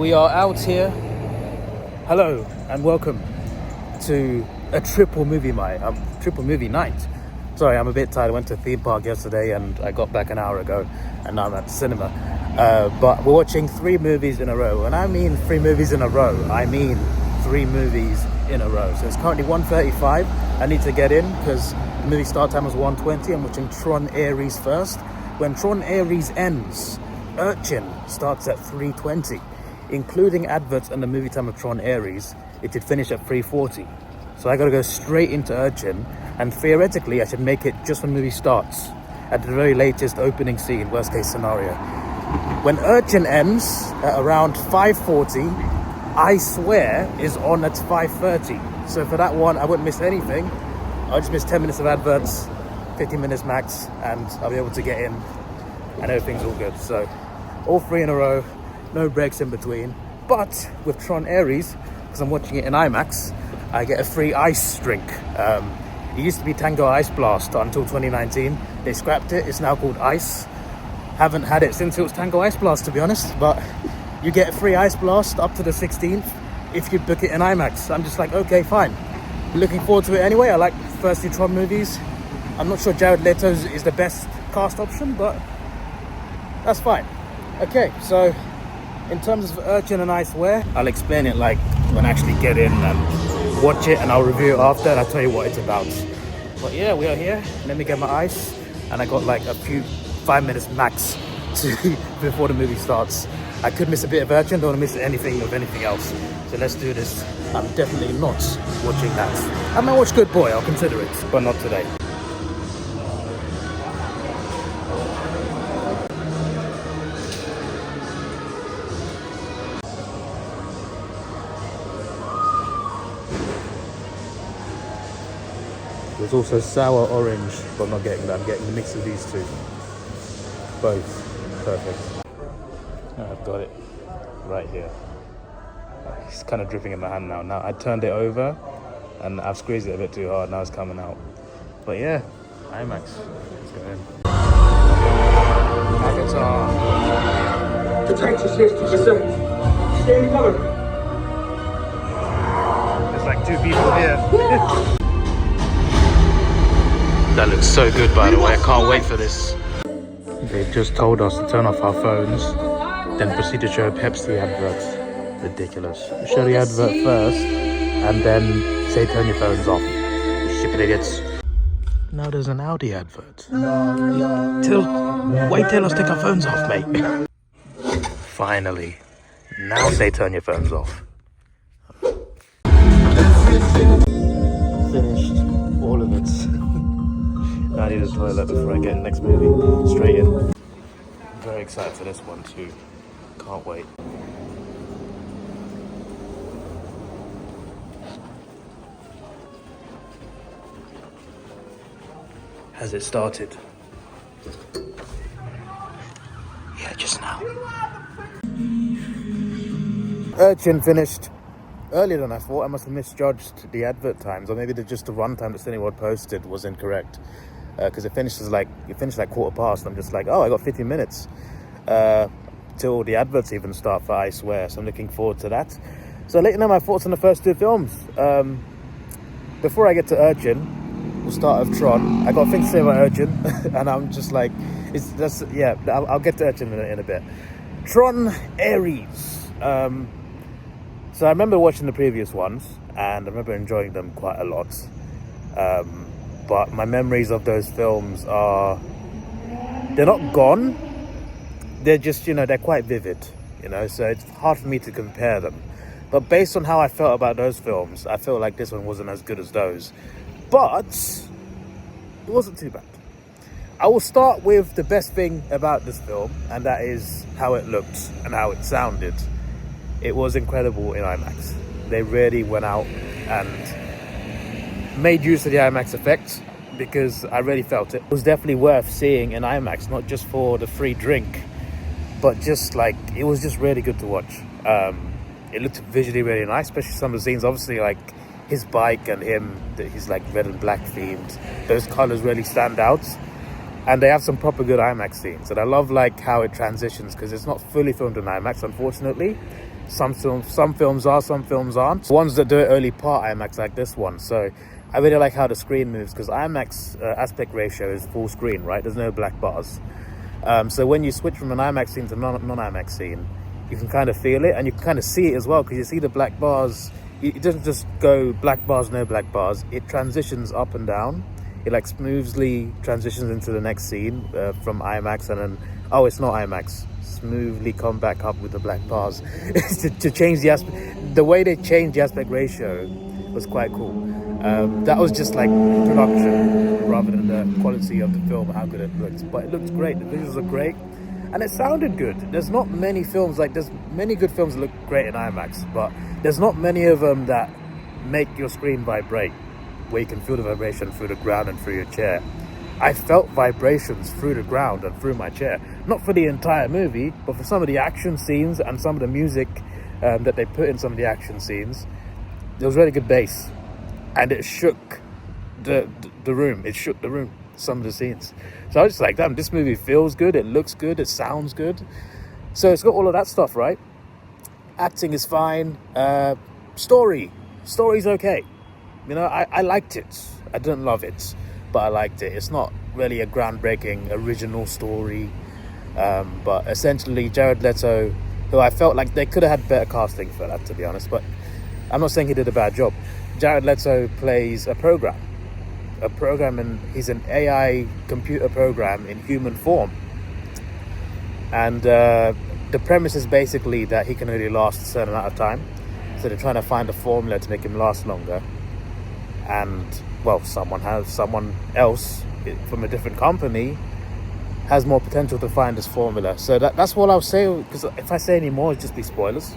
We are out here. Hello and welcome to a triple movie night. Sorry, I'm a bit tired. I went to a theme park yesterday and I got back an hour ago and now I'm at the cinema. But we're watching 3 movies in a row. When I mean 3 movies in a row, I mean 3 movies in a row. So it's currently 1:35. I need to get in because the movie start time was 1:20. I'm watching Tron Ares first. When Tron Ares ends, Urchin starts at 3:20. Including adverts and the movie time of Tron Ares, it did finish at 3:40. So I gotta go straight into Urchin, and theoretically I should make it just when the movie starts, at the very latest opening scene, worst case scenario. When Urchin ends at around 5:40, I swear is on at 5:30. So for that one, I wouldn't miss anything. I'll just miss 10 minutes of adverts, 15 minutes max, and I'll be able to get in and everything's all good. So all 3 in a row. No breaks in between. But with Tron Ares, because I'm watching it in IMAX, I get a free ice drink. It used to be Tango Ice Blast until 2019. They scrapped it. It's now called Ice. Haven't had it since it was Tango Ice Blast, to be honest. But you get a free Ice Blast up to the 16th if you book it in IMAX. I'm just like, okay, fine. Looking forward to it anyway. I like the first 2 Tron movies. I'm not sure Jared Leto is the best cast option, but that's fine. Okay, so in terms of Urchin and I swear, I'll explain it like when I actually get in and watch it, and I'll review it after and I'll tell you what it's about. But yeah, we are here. Let me get my ice, and I got like a few 5 minutes max to before the movie starts. I could miss a bit of Urchin, don't want to miss anything of anything else. So let's do this. I'm definitely not watching that. I might watch Good Boy, I'll consider it, but not today. There's also sour orange, but I'm not getting that. I'm getting the mix of these 2. Both. Perfect. I've got it right here. It's kind of dripping in my hand now. Now I turned it over and I've squeezed it a bit too hard. Now it's coming out. But yeah, IMAX. Let's go in. Avatar. Protect your safety. Yes, sir. Stay in cover. There's like 2 people here. That looks so good, by the way. I can't wait for this. They just told us to turn off our phones, then proceed to show Pepsi adverts. Ridiculous. Show the advert first, and then say turn your phones off. You stupid idiots. Now there's an Audi advert. Wait till us take our phones off, mate. Finally. Now say turn your phones off. Finished all of it. I need a toilet before I get the next movie straight in. I'm very excited for this one too. Can't wait. Has it started? Yeah, just now. Urchin finished earlier than I thought. I must have misjudged the advert times, or maybe just the run time that Cineworld posted was incorrect. Because it finished like 1:15. I'm just like, oh, I got 15 minutes till the adverts even start for I Swear. So I'm looking forward to that. So I'll let you know my thoughts on the first 2 films. Before I get to Urchin, we'll start with Tron. I got things to say about Urchin, and I'm just like, I'll get to Urchin in a bit. Tron Ares. So I remember watching the previous ones, and I remember enjoying them quite a lot. But my memories of those films they're not gone. They're just, they're quite vivid, so it's hard for me to compare them. But based on how I felt about those films, I feel like this one wasn't as good as those. But it wasn't too bad. I will start with the best thing about this film, and that is how it looked and how it sounded. It was incredible in IMAX. They really went out and made use of the IMAX effect, because I really felt it. It was definitely worth seeing in IMAX, not just for the free drink, but just like, it was just really good to watch. It looked visually really nice, especially some of the scenes, obviously like his bike and him, he's like red and black themed. Those colors really stand out. And they have some proper good IMAX scenes. And I love like how it transitions, because it's not fully filmed in IMAX, unfortunately. Some films are, some films aren't. Ones that do it early part IMAX, like this one. So I really like how the screen moves, because IMAX aspect ratio is full screen, right? There's no black bars. So when you switch from an IMAX scene to non-IMAX scene, you can kind of feel it, and you can kind of see it as well, because you see the black bars. It doesn't just go black bars, no black bars. It transitions up and down. It like smoothly transitions into the next scene from IMAX, and then, oh, it's not IMAX. Smoothly come back up with the black bars. to change the aspect. The way they changed the aspect ratio was quite cool. That was just like production rather than the quality of the film, how good it looks. But it looks great. The visuals are great, and it sounded good. There's not many films, like there's many good films that look great in IMAX, but there's not many of them that make your screen vibrate, where you can feel the vibration through the ground and through your chair. I felt vibrations through the ground and through my chair. Not for the entire movie, but for some of the action scenes and some of the music that they put in some of the action scenes. There was really good bass, and it shook the room. It shook the room, some of the scenes. So I was just like, damn, this movie feels good, it looks good, it sounds good. So it's got all of that stuff, right? Acting is fine. Story's okay. You know, I liked it. I didn't love it, but I liked it. It's not really a groundbreaking original story, but essentially Jared Leto, who I felt like they could have had better casting for that, to be honest, but I'm not saying he did a bad job. Jared Leto plays a program, and he's an AI computer program in human form, and the premise is basically that he can only last a certain amount of time, so they're trying to find a formula to make him last longer. And well, someone else from a different company has more potential to find this formula. So that's what I'll say, because if I say any more, it'll just be spoilers.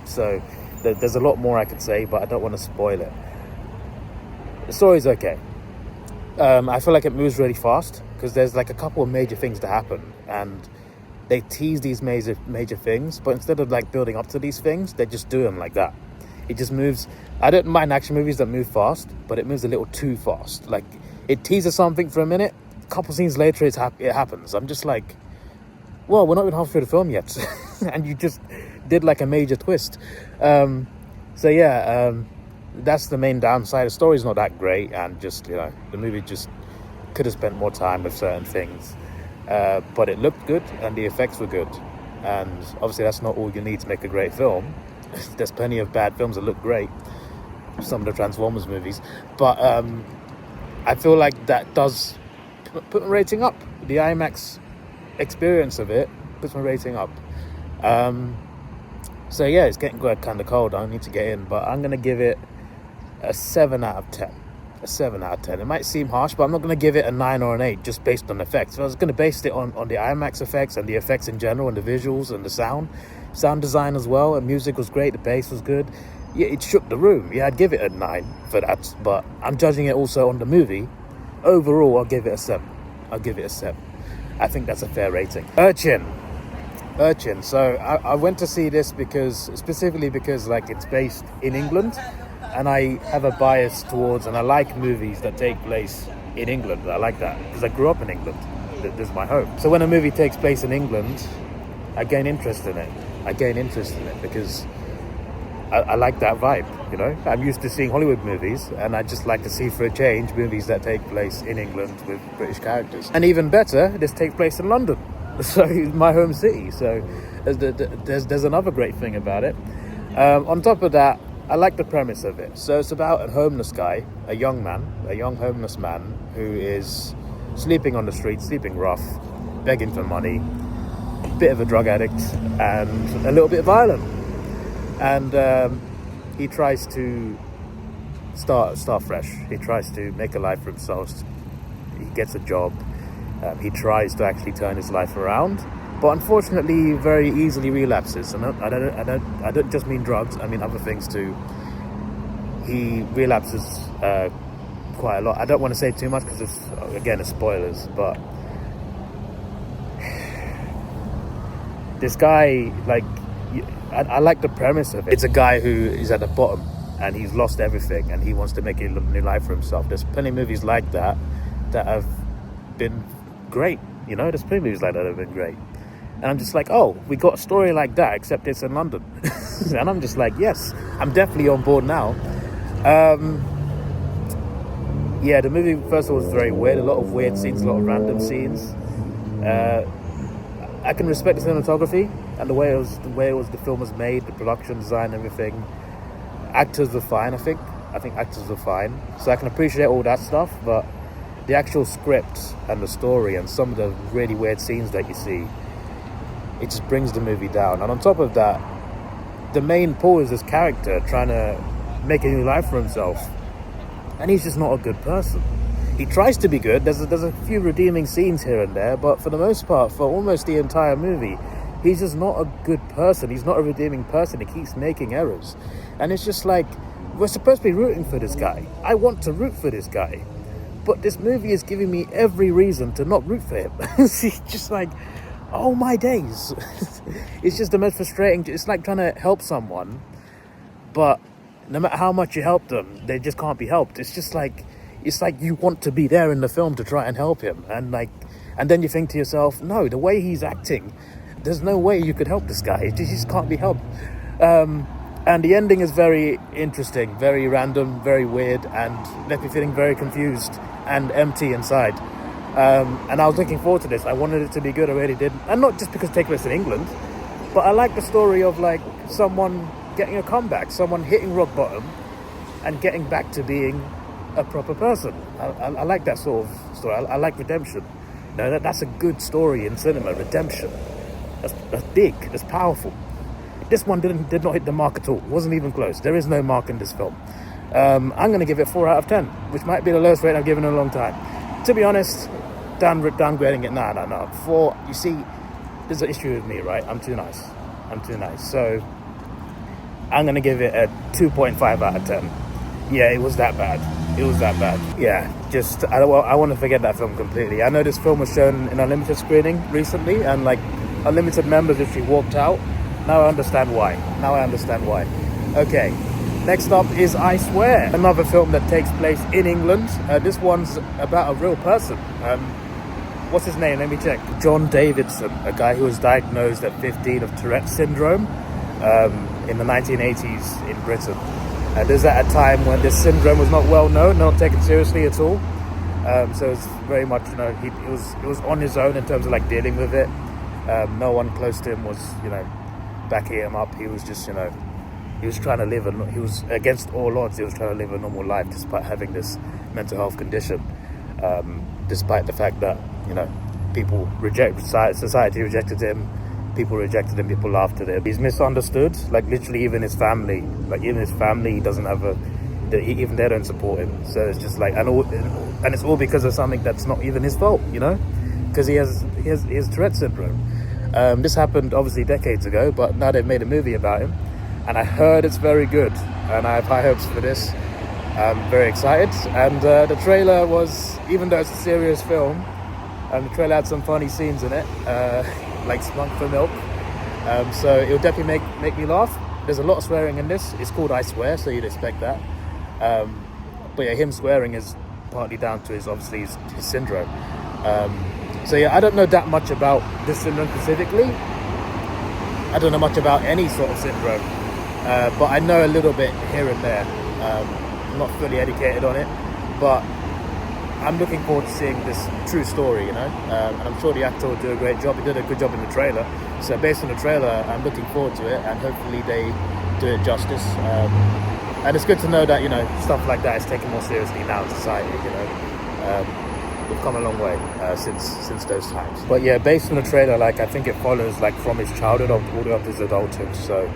So there's a lot more I could say, but I don't want to spoil it. The story's okay. I feel like it moves really fast, because there's like a couple of major things to happen, and they tease these major things, but instead of like building up to these things, they just do them like that. It just moves. I don't mind action movies that move fast, but it moves a little too fast. Like, it teases something for a minute, a couple scenes later it happens. I'm just like, well, we're not even halfway through the film yet, and you just did like a major twist. So yeah, that's the main downside. The story's not that great, and just, you know, the movie just could have spent more time with certain things. But it looked good, and the effects were good. And obviously that's not all you need to make a great film. There's plenty of bad films that look great, some of the Transformers movies, but I feel like that does put my rating up. The IMAX experience of it puts my rating up. So yeah, it's getting kind of cold. I need to get in, but I'm going to give it a 7 out of 10. A 7 out of 10. It might seem harsh, but I'm not going to give it a 9 or an 8 just based on effects. If I was going to base it on the IMAX effects and the effects in general and the visuals and the sound design as well, and music was great, the bass was good. Yeah, it shook the room. Yeah, I'd give it a 9 for that, but I'm judging it also on the movie. Overall, I'll give it a 7. I think that's a fair rating. Urchin. So I went to see this specifically because like it's based in England, and I have a bias towards, and I like movies that take place in England. I like that because I grew up in England. This is my home. So when a movie takes place in England, I gain interest in it. Because I like that vibe, you know. I'm used to seeing Hollywood movies, and I just like to see, for a change, movies that take place in England with British characters. And even better, this takes place in London, so my home city. So there's another great thing about it. On top of that, I like the premise of it. So it's about a homeless guy, a young homeless man who is sleeping on the street, sleeping rough, begging for money, bit of a drug addict, and a little bit violent. And he tries to start fresh. He tries to make a life for himself. He gets a job. He tries to actually turn his life around, but unfortunately, very easily relapses. And I don't just mean drugs. I mean other things too. He relapses quite a lot. I don't want to say too much because it's spoilers. But this guy, like, I like the premise of it. It's a guy who is at the bottom and he's lost everything and he wants to make a new life for himself. There's plenty of movies like that have been great. You know, there's plenty of movies like that have been great. And I'm just like, oh, we got a story like that, except it's in London. And I'm just like, yes, I'm definitely on board now. Yeah, the movie, first of all, was very weird. A lot of weird scenes, a lot of random scenes. I can respect the cinematography and the way the film was made, the production design, everything. Actors were fine, I think actors were fine. So I can appreciate all that stuff, but the actual script and the story and some of the really weird scenes that you see, it just brings the movie down. And on top of that, the main Paul is this character trying to make a new life for himself, and he's just not a good person. He tries to be good. There's a few redeeming scenes here and there, but for the most part, for almost the entire movie, he's just not a good person. He's not a redeeming person. He keeps making errors, and it's just like, we're supposed to be rooting for this guy. I want to root for this guy, but this movie is giving me every reason to not root for him. It's just like, oh my days. It's just the most frustrating. It's like trying to help someone, but no matter how much you help them, they just can't be helped. It's just like, it's like you want to be there in the film to try and help him, and then you think to yourself, no, the way he's acting, there's no way you could help this guy. It just can't be helped. And the ending is very interesting, very random, very weird, and left me feeling very confused and empty inside. And I was looking forward to this. I wanted it to be good, I really did. And not just because it takes place in England, but I like the story of like someone getting a comeback, someone hitting rock bottom and getting back to being a proper person. I like that sort of story. I like redemption. No, that's a good story in cinema, redemption. That's big, that's powerful. This one did not hit the mark at all. Wasn't even close. There is no mark in this film. I'm going to give it 4 out of 10, which might be the lowest rate I've given in a long time. To be honest, downgrading it, no. 4, you see, there's an issue with me, right? I'm too nice. So I'm going to give it a 2.5 out of 10. Yeah, it was that bad. Yeah, just, I want to forget that film completely. I know this film was shown in Unlimited screening recently, and like Unlimited members literally walked out. Now I understand why. Okay, next up is I Swear, another film that takes place in England. This one's about a real person. What's his name? Let me check. John Davidson, a guy who was diagnosed at 15 of Tourette's syndrome in the 1980s in Britain. This is at a time when this syndrome was not well known, not taken seriously at all. So it's very much, he was on his own in terms of like dealing with it. No one close to him was, backing him up. He was just, he was trying to live, he was against all odds, he was trying to live a normal life despite having this mental health condition. Despite the fact that, people society rejected him, people rejected him, people laughed at him. He's misunderstood, like literally even his family, he doesn't have even they don't support him. So it's just like, and it's all because of something that's not even his fault, because he has Tourette's syndrome. This happened obviously decades ago, but now they've made a movie about him, and I heard it's very good, and I have high hopes for this. I'm very excited, and the trailer was, even though it's a serious film, the trailer had some funny scenes in it, like Spunk for Milk, so it'll definitely make me laugh. There's a lot of swearing in this. It's called I Swear, so you'd expect that, but yeah, him swearing is partly down to his syndrome. So yeah, I don't know that much about this syndrome specifically. I don't know much about any sort of syndrome, but I know a little bit here and there. I'm not fully educated on it, but I'm looking forward to seeing this true story, and I'm sure the actor will do a great job. He did a good job in the trailer. So based on the trailer, I'm looking forward to it, and hopefully they do it justice. And it's good to know that, stuff like that is taken more seriously now in society, We've come a long way since those times. But yeah, based on the trailer, I think it follows from his childhood all the way up to his adulthood. So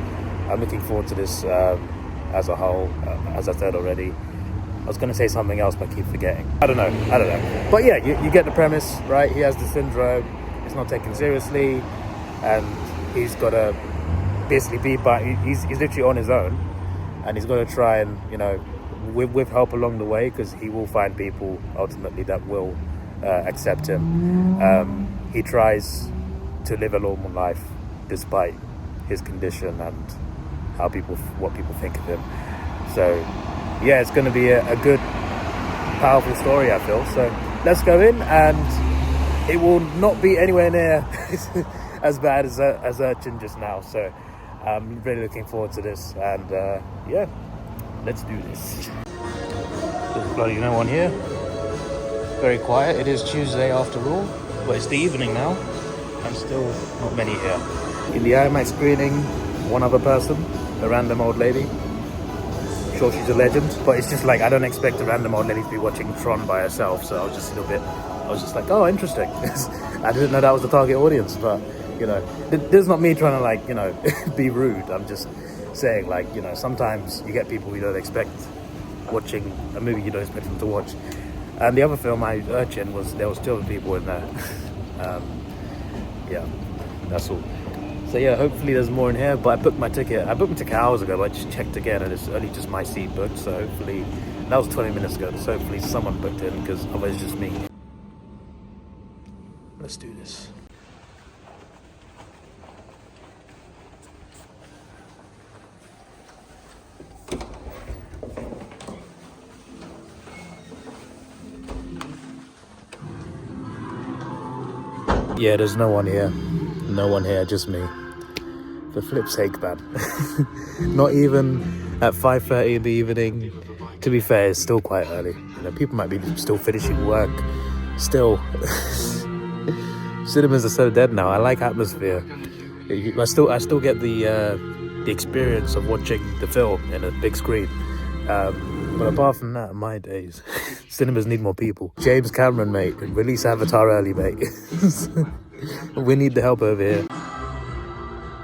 I'm looking forward to this as a whole. As I said already, I was going to say something else, but I keep forgetting. I don't know. But yeah, you get the premise, right? He has the syndrome. It's not taken seriously, and he's got to basically he's literally on his own, and he's got to try and with help along the way, because he will find people ultimately that will accept him. He tries to live a normal life despite his condition and what people think of him. So yeah, it's going to be a good, powerful story, I feel. So let's go in, and it will not be anywhere near as bad as Urchin just now. So I'm really looking forward to this, and yeah, let's do this. There's bloody no one here. Very quiet. It is Tuesday after all, but it's the evening now, and still not many here. In the IMAX screening, one other person, a random old lady. I'm sure she's a legend, but it's just like I don't expect a random old lady to be watching Tron by herself. So I was just like, oh, interesting. I didn't know that was the target audience, but you know, this is not me trying to like, you know, be rude. I'm just saying, like, you know, sometimes you get people you don't expect watching a movie you don't expect them to watch. And the other film, Urchin, there was 2 people in there. Yeah, that's all. So yeah, hopefully there's more in here. But I booked my ticket hours ago, but I just checked again, and it's only just my seat booked. So hopefully, that was 20 minutes ago. So hopefully someone booked in, because otherwise it's just me. Let's do this. Yeah, there's no one here. No one here, just me. For flip's sake, man. Not even at 5:30 in the evening. To be fair, it's still quite early. You know, people might be still finishing work. Still, cinemas are so dead now. I like atmosphere. I still get the experience of watching the film in a big screen. But apart from that, my days, cinemas need more people. James Cameron, mate, release Avatar early, mate. We need the help over here.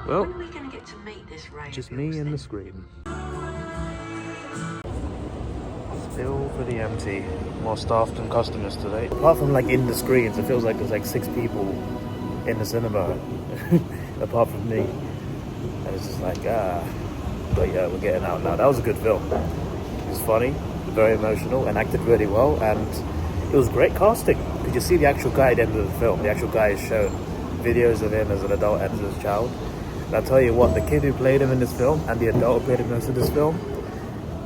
Well, when are we going to get to meet this Ray? just me and the screen. Still pretty empty. More staff than customers today. Apart from like in the screens, it feels like there's like 6 people in the cinema. Apart from me. And it's just like, But yeah, we're getting out now. That was a good film. It was funny, very emotional, and acted really well. And it was great casting. Did you see the actual guy at the end of the film? The actual guy is shown videos of him as an adult and as a child. And I'll tell you what, the kid who played him in this film and the adult who played him in this film,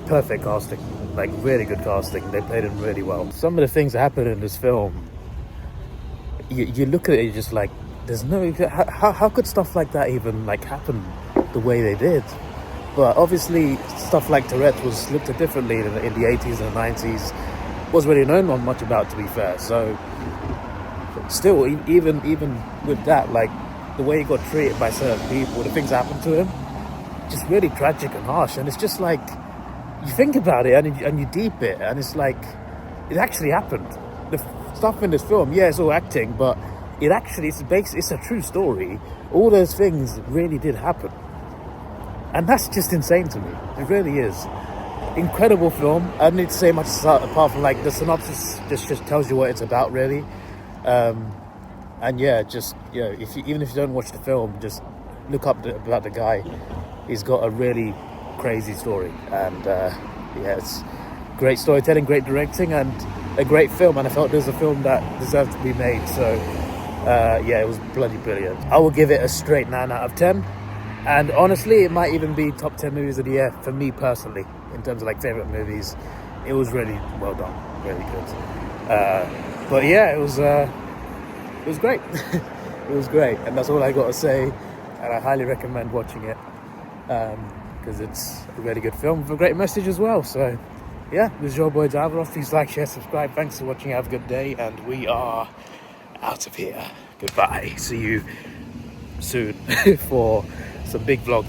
perfect casting. Like, really good casting. They played him really well. Some of the things that happen in this film, you look at it, you're just like, there's no... How could stuff like that even, like, happen the way they did? But obviously, stuff like Tourette was looked at differently in the 80s and the 90s. Wasn't really known much about, to be fair. So, still, even with that, like, the way he got treated by certain people, the things that happened to him, just really tragic and harsh. And it's just like, you think about it and you deep it, and it's like, it actually happened. The stuff in this film, yeah, it's all acting, but it actually, it's a true story. All those things really did happen. And that's just insane to me. It really is. Incredible film. I don't need to say much apart from like the synopsis just tells you what it's about, really. And yeah, just, you know, even if you don't watch the film, just look up about the guy. He's got a really crazy story, and yeah, it's great storytelling, great directing, and a great film. And I felt there's a film that deserved to be made. So yeah, it was bloody brilliant. I will give it a straight 9 out of 10. And honestly, it might even be top 10 movies of the year for me personally, in terms of like favorite movies. It was really well done, really good. But yeah, it was great. It was great, and that's all I got to say. And I highly recommend watching it, because it's a really good film with a great message as well. So yeah, this is your boy Davidoff. Please like, share, subscribe. Thanks for watching. Have a good day, and we are out of here. Goodbye. See you soon for some big vlogs.